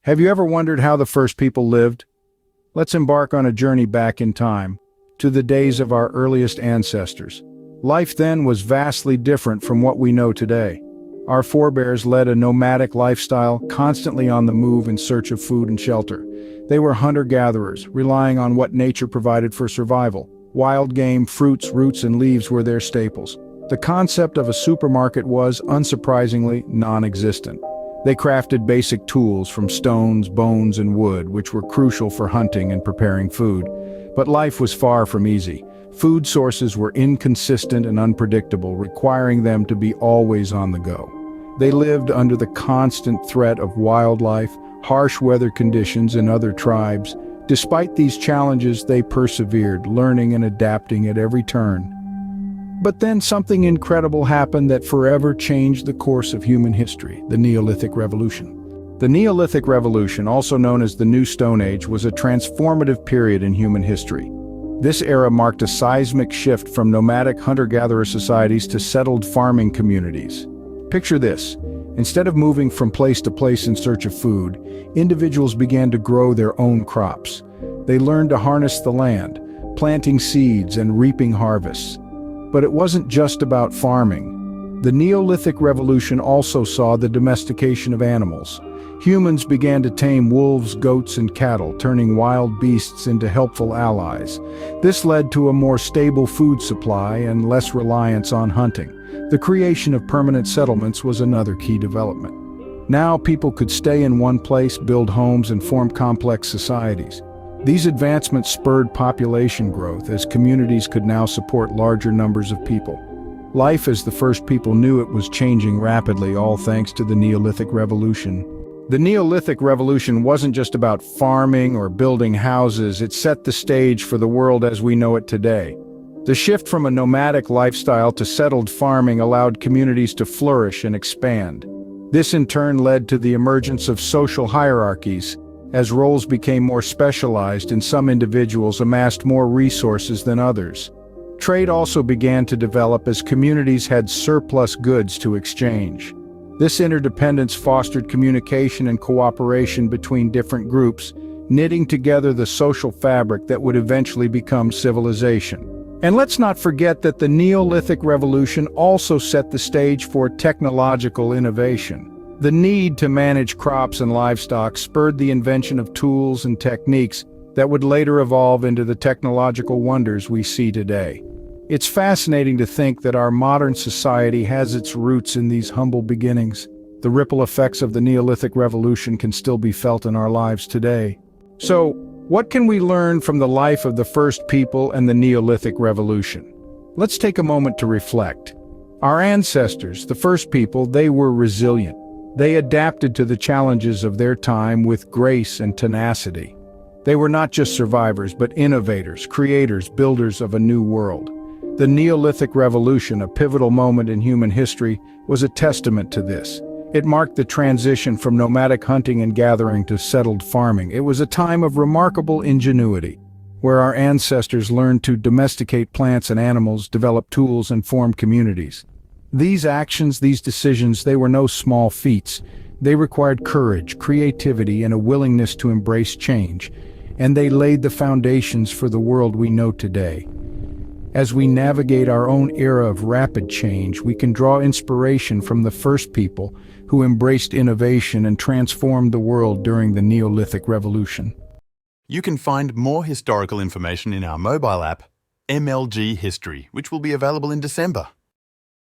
Have you ever wondered how the first people lived? Let's embark on a journey back in time, to the days of our earliest ancestors. Life then was vastly different from what we know today. Our forebears led a nomadic lifestyle, constantly on the move in search of food and shelter. They were hunter-gatherers, relying on what nature provided for survival. Wild game, fruits, roots, and leaves were their staples. The concept of a supermarket was, unsurprisingly, non-existent. They crafted basic tools from stones, bones, and wood, which were crucial for hunting and preparing food. But life was far from easy. Food sources were inconsistent and unpredictable, requiring them to be always on the go. They lived under the constant threat of wildlife, harsh weather conditions, and other tribes. Despite these challenges, they persevered, learning and adapting at every turn. But then something incredible happened that forever changed the course of human history: the Neolithic Revolution. The Neolithic Revolution, also known as the New Stone Age, was a transformative period in human history. This era marked a seismic shift from nomadic hunter-gatherer societies to settled farming communities. Picture this. Instead of moving from place to place in search of food, individuals began to grow their own crops. They learned to harness the land, planting seeds and reaping harvests. But it wasn't just about farming. The Neolithic Revolution also saw the domestication of animals. Humans began to tame wolves, goats, and cattle, turning wild beasts into helpful allies. This led to a more stable food supply and less reliance on hunting. The creation of permanent settlements was another key development. Now people could stay in one place, build homes, and form complex societies. These advancements spurred population growth, as communities could now support larger numbers of people. Life as the first people knew it was changing rapidly, all thanks to the Neolithic Revolution. The Neolithic Revolution wasn't just about farming or building houses, it set the stage for the world as we know it today. The shift from a nomadic lifestyle to settled farming allowed communities to flourish and expand. This in turn led to the emergence of social hierarchies. As roles became more specialized and some individuals amassed more resources than others. Trade also began to develop as communities had surplus goods to exchange. This interdependence fostered communication and cooperation between different groups, knitting together the social fabric that would eventually become civilization. And let's not forget that the Neolithic Revolution also set the stage for technological innovation. The need to manage crops and livestock spurred the invention of tools and techniques that would later evolve into the technological wonders we see today. It's fascinating to think that our modern society has its roots in these humble beginnings. The ripple effects of the Neolithic Revolution can still be felt in our lives today. So, what can we learn from the life of the first people and the Neolithic Revolution? Let's take a moment to reflect. Our ancestors, the first people, they were resilient. They adapted to the challenges of their time with grace and tenacity. They were not just survivors, but innovators, creators, builders of a new world. The Neolithic Revolution, a pivotal moment in human history, was a testament to this. It marked the transition from nomadic hunting and gathering to settled farming. It was a time of remarkable ingenuity, where our ancestors learned to domesticate plants and animals, develop tools, and form communities. These actions, these decisions, they were no small feats. They required courage, creativity, and a willingness to embrace change, and they laid the foundations for the world we know today. As we navigate our own era of rapid change, we can draw inspiration from the first people who embraced innovation and transformed the world during the Neolithic Revolution. You can find more historical information in our mobile app, MLG History, which will be available in December.